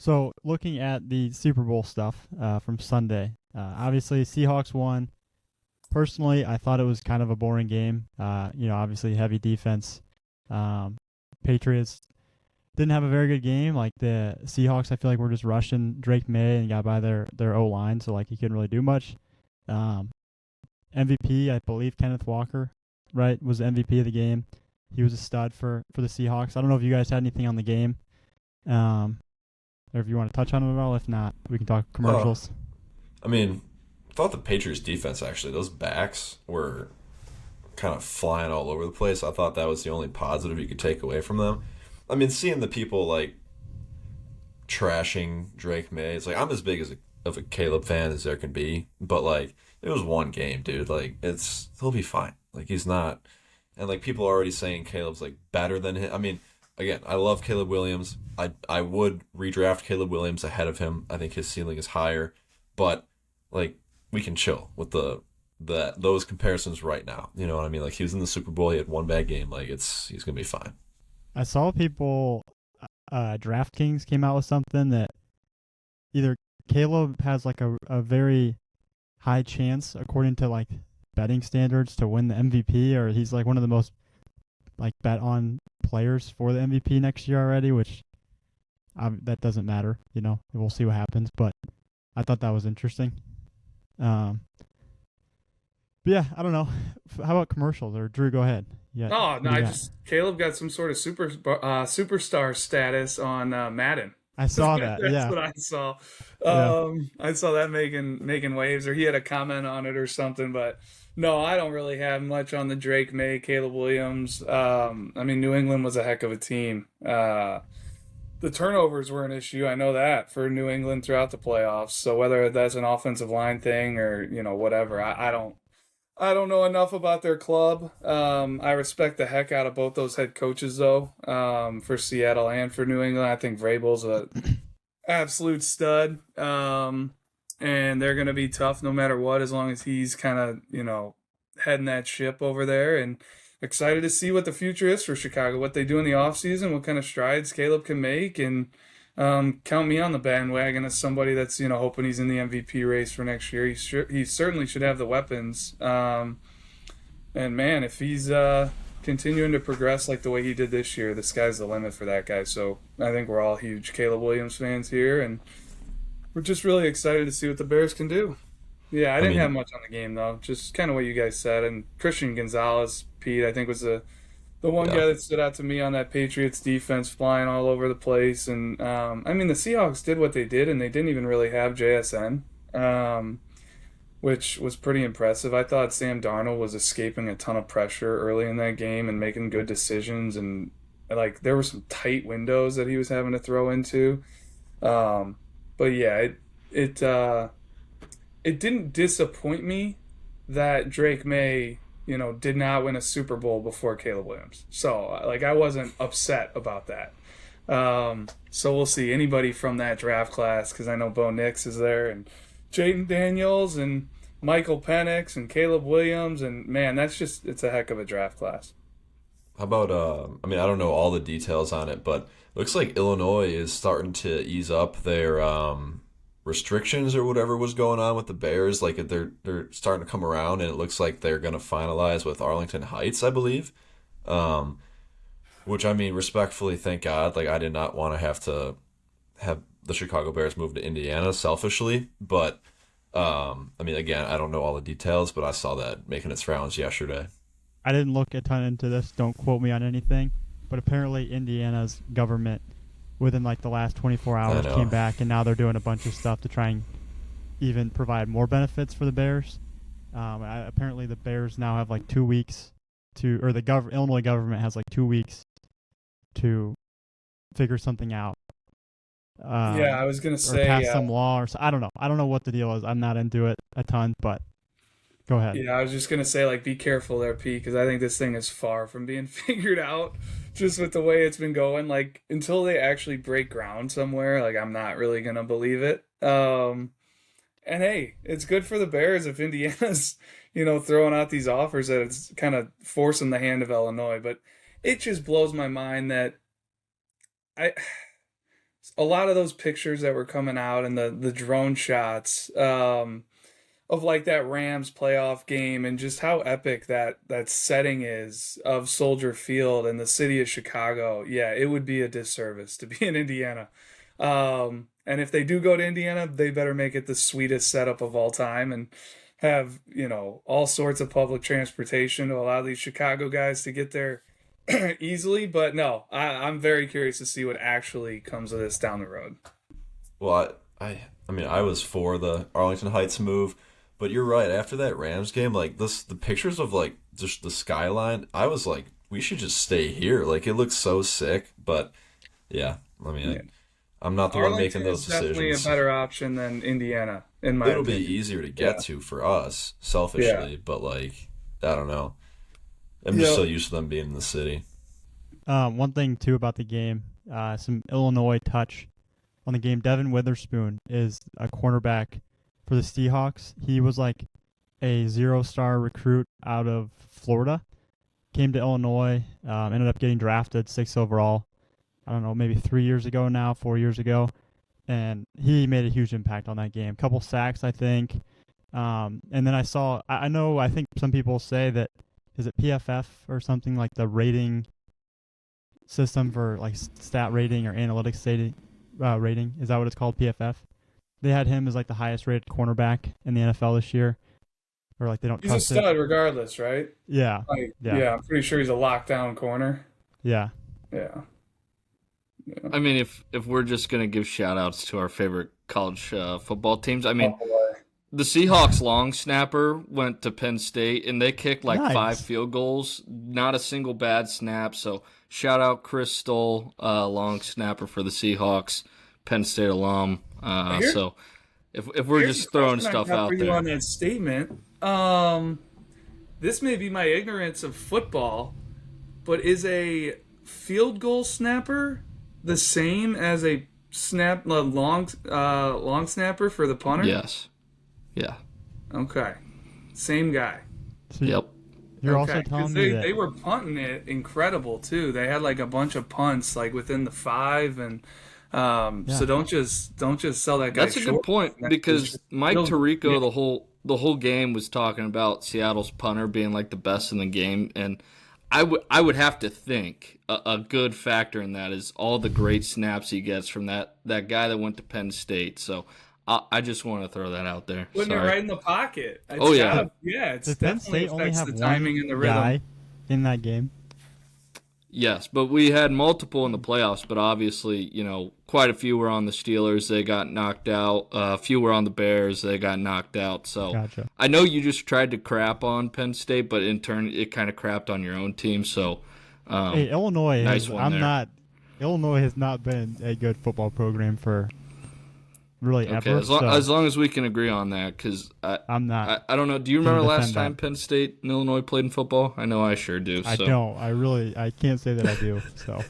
So looking at the Super Bowl stuff from Sunday, obviously Seahawks won. Personally, I thought it was kind of a boring game. Obviously heavy defense. Um, Patriots didn't have a very good game. Like the Seahawks, I feel like were just rushing Drake May and got by their O line, so like he couldn't really do much. Um, MVP, I believe Kenneth Walker, right, was the MVP of the game. He was a stud for the Seahawks. I don't know if you guys had anything on the game, or if you want to touch on it at all. If not, we can talk Uh, commercials. I mean, I thought the Patriots defense actually, those backs were kind of flying all over the place. I thought that was the only positive you could take away from them. I mean, seeing the people like trashing Drake May, it's like I'm as big as of a Caleb fan as there can be, but like it was one game, dude. Like he'll be fine. Like he's not, and like people are already saying Caleb's like better than him. I mean, again, I love Caleb Williams. I would redraft Caleb Williams ahead of him. I think his ceiling is higher, but like we can chill with those comparisons right now. You know what I mean? Like he was in the Super Bowl, he had one bad game. Like he's gonna be fine. I saw people, DraftKings came out with something that either Caleb has like a very high chance, according to like betting standards, to win the MVP, or he's like one of the most like bet on players for the MVP next year already, which that doesn't matter. We'll see what happens. But I thought that was interesting. Um, but yeah, I don't know. How about commercials? Or Drew, go ahead. Yeah, Oh no, what do you I got? just Caleb got some sort of superstar status on Madden. I saw that. That's Yeah, what I saw. yeah. I saw that making waves, or he had a comment on it or something. But no, I don't really have much on the Drake May, Caleb Williams. I mean, New England was a heck of a team. The turnovers were an issue. I know that for New England throughout the playoffs. So whether that's an offensive line thing or whatever, I don't know enough about their club. I respect the heck out of both those head coaches, though, for Seattle and for New England. I think Vrabel's a absolute stud, and they're going to be tough no matter what, as long as he's kind of heading that ship over there. And excited to see what the future is for Chicago, what they do in the offseason, what kind of strides Caleb can make, and count me on the bandwagon as somebody that's hoping he's in the MVP race for next year. He certainly should have the weapons. And man, if he's continuing to progress like the way he did this year, the sky's the limit for that guy. So I think we're all huge Caleb Williams fans here, and we're just really excited to see what the Bears can do. Yeah, I I didn't have mean, much on the game though. Just kind of what you guys said. And Christian Gonzalez, Pete, I think was the one yeah. guy that stood out to me on that Patriots defense, flying all over the place. And I mean, the Seahawks did what they did, and they didn't even really have JSN, which was pretty impressive. I thought Sam Darnold was escaping a ton of pressure early in that game and making good decisions. And like there were some tight windows that he was having to throw into. Um, but yeah, it didn't disappoint me that Drake May, did not win a Super Bowl before Caleb Williams. So, like, I wasn't upset about that. So we'll see anybody from that draft class, because I know Bo Nix is there, and Jaden Daniels, and Michael Penix, and Caleb Williams, and man, it's a heck of a draft class. How about I mean, I don't know all the details on it, but looks like Illinois is starting to ease up their restrictions or whatever was going on with the Bears. Like they're starting to come around, and it looks like they're going to finalize with Arlington Heights, I believe. Um, which I mean, respectfully, thank God. Like I did not want to have the Chicago Bears move to Indiana selfishly, but I mean, again, I don't know all the details, but I saw that making its rounds yesterday. I didn't look a ton into this. Don't quote me on anything. But apparently, Indiana's government, within like the last 24 I hours, came know. back, and now they're doing a bunch of stuff to try and even provide more benefits for the Bears. Apparently, the Bears now have like 2 weeks or the Illinois government has like 2 weeks to figure something out, Yeah, I was gonna or pass say, some law, or so. I don't know. I don't know what the deal is. I'm not into it a ton, but go ahead. yeah, I was just gonna say, like, be careful there, Pete, because I think this thing is far from being figured out. Just with the way it's been going, like, until they actually break ground somewhere, like, I'm not really gonna believe it. And hey, it's good for the Bears if Indiana's, throwing out these offers that it's kind of forcing the hand of Illinois. But it just blows my mind that I a lot of those pictures that were coming out and the drone shots of like that Rams playoff game and just how epic that setting is of Soldier Field and the city of Chicago. Yeah, it would be a disservice to be in Indiana. And if they do go to Indiana, they better make it the sweetest setup of all time and have, all sorts of public transportation to allow these Chicago guys to get there easily. But no, I'm very curious to see what actually comes of this down the road. Well, I mean, I was for the Arlington Heights move, but you're right. After that Rams game, like the pictures of like just the skyline, I was like, we should just stay here. Like it looks so sick. But yeah, I mean, Yeah. I'm not the one making those Definitely decisions. a better option than Indiana, in my It'll be opinion. easier to get to for us, selfishly, but like, I don't know. I'm just Yeah. so used to them being in the city. One thing too about the game, some Illinois touch on the game. Devin Witherspoon is a cornerback for the Seahawks. He was like a 0-star recruit out of Florida. Came to Illinois, ended up getting drafted 6th overall. I don't know, maybe 4 years ago, and he made a huge impact on that game. Couple sacks, I think. And then I think some people say that, is it PFF or something, like the rating system for like stat rating or analytics rating? Is that what it's called, PFF? They had him as like the highest rated cornerback in the NFL this year. Or like they don't He's a trust it. stud regardless, right? Yeah. Like, Yeah. yeah, I'm pretty sure he's a lockdown corner. Yeah. Yeah. I mean, if we're just gonna give shout outs to our favorite college football teams, I mean, the Seahawks long snapper went to Penn State and they kicked like Nice. 5 field goals, not a single bad snap. So shout out Chris Stoll, long snapper for the Seahawks, Penn State alum. So if we're Here's just a throwing question I stuff got out for you there, on that statement. This may be my ignorance of football, but is a field goal snapper the same as a long snapper for the punter? yes, yeah, Okay, same guy. So yep. You're Okay, also 'cause telling me that they were punting it incredible too. They had like a bunch of punts like within the 5 and so don't just sell that guy That's a short. good point because Mike It'll- Tirico yeah. the whole game was talking about Seattle's punter being like the best in the game, and I would have to think a good factor in that is all the great snaps he gets from that guy that went to Penn State. So I just want to throw that out there. Putting it Sorry. right in the pocket. It's Oh, yeah. It's does Penn definitely State only affects have the one timing and the rhythm. guy in that game? Yes, but we had multiple in the playoffs, but obviously, quite a few were on the Steelers. They got knocked out. A few were on the Bears. They got knocked out. So Gotcha. I know you just tried to crap on Penn State, but in turn, it kind of crapped on your own team. So, Hey, Illinois. nice one there. Illinois has not been a good football program for really okay, ever. as long as we can agree on that, because I'm not. I don't know. Do you remember gonna last defend time that. Penn State and Illinois played in football? I know I sure do. I So. don't. I can't say that I do. So